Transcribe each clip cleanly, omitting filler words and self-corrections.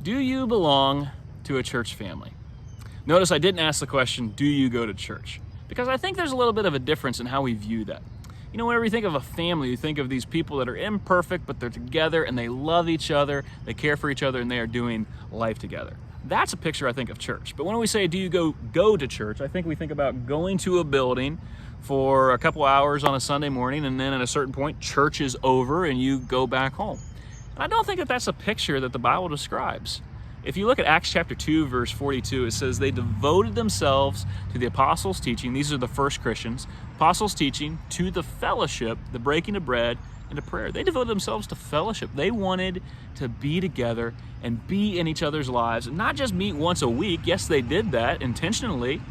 Do you belong to a church family? Notice I didn't ask the question, do you go to church? Because I think there's a little bit of a difference in how we view that. You know, whenever you think of a family, you think of these people that are imperfect, but they're together and they love each other, they care for each other, and they are doing life together. That's a picture, I think, of church. But when we say, do you go to church, I think we think about going to a building for a couple hours on a Sunday morning, and then at a certain point, church is over and you go back home. And I don't think that that's a picture that the Bible describes. If you look at Acts chapter 2, verse 42, it says they devoted themselves to the apostles' teaching. These are the first Christians. Apostles' teaching, to the fellowship, the breaking of bread, and to prayer. They devoted themselves to fellowship. They wanted to be together and be in each other's lives, and not just meet once a week. Yes, they did that intentionally,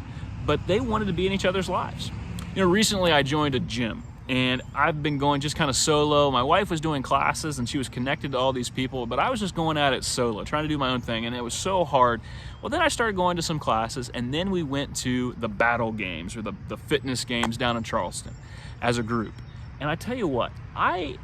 but they wanted to be in each other's lives. You know, recently I joined a gym. And I've been going just kind of solo. My wife was doing classes and she was connected to all these people, but I was just going at it solo, trying to do my own thing, and it was so hard. Well, then I started going to some classes, and then we went to the battle games, or the fitness games down in Charleston as a group. And I tell you what, I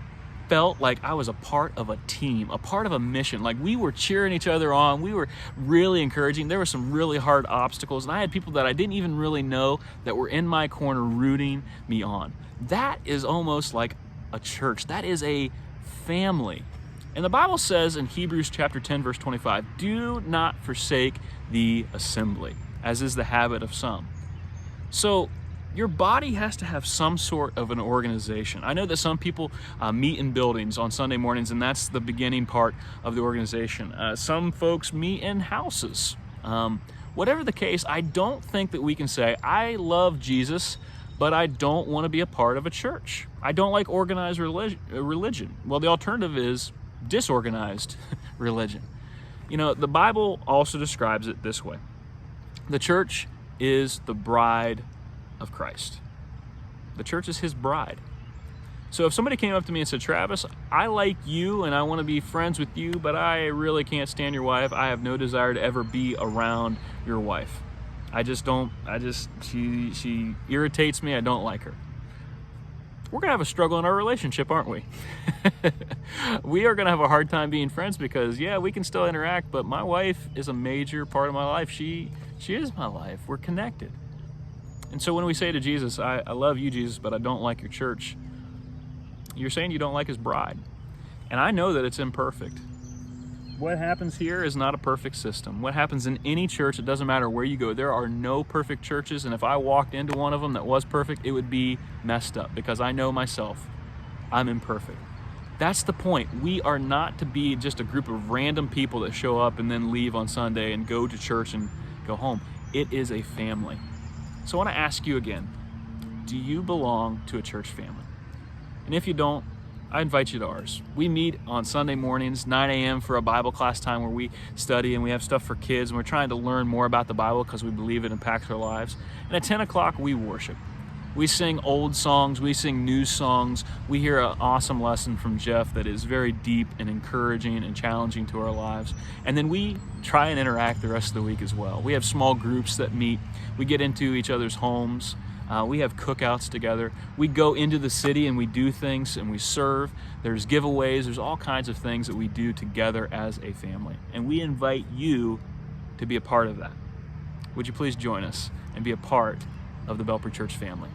felt like I was a part of a team, a part of a mission. Like we were cheering each other on. We were really encouraging. There were some really hard obstacles, and I had people that I didn't even really know that were in my corner rooting me on. That is almost like a church. That is a family. And the Bible says in Hebrews chapter 10, verse 25, do not forsake the assembly, as is the habit of some. So your body has to have some sort of an organization. I know that some people meet in buildings on Sunday mornings, and that's the beginning part of the organization. Some folks meet in houses. Whatever the case, I don't think that we can say, I love Jesus, but I don't want to be a part of a church. I don't like organized religion. Well, the alternative is disorganized religion. You know, the Bible also describes it this way. The church is the bride of Christ. The church is his bride. So if somebody came up to me and said, Travis, I like you and I want to be friends with you, but I really can't stand your wife. I have no desire to ever be around your wife. She irritates me. I don't like her. We're going to have a struggle in our relationship, aren't we? We are going to have a hard time being friends because, yeah, we can still interact, but my wife is a major part of my life. She is my life. We're connected. And so when we say to Jesus, I love you, Jesus, but I don't like your church, you're saying you don't like his bride. And I know that it's imperfect. What happens here is not a perfect system. What happens in any church, it doesn't matter where you go. There are no perfect churches, and if I walked into one of them that was perfect, it would be messed up because I know myself. I'm imperfect. That's the point. We are not to be just a group of random people that show up and then leave on Sunday and go to church and go home. It is a family. So I want to ask you again, do you belong to a church family? And if you don't, I invite you to ours. We meet on Sunday mornings, 9 a.m. for a Bible class time where we study and we have stuff for kids and we're trying to learn more about the Bible because we believe it impacts our lives. And at 10 o'clock, we worship. We sing old songs, we sing new songs. We hear an awesome lesson from Jeff that is very deep and encouraging and challenging to our lives. And then we try and interact the rest of the week as well. We have small groups that meet. We get into each other's homes. We have cookouts together. We go into the city and we do things and we serve. There's giveaways. There's all kinds of things that we do together as a family. And we invite you to be a part of that. Would you please join us and be a part of the Belpre Church family?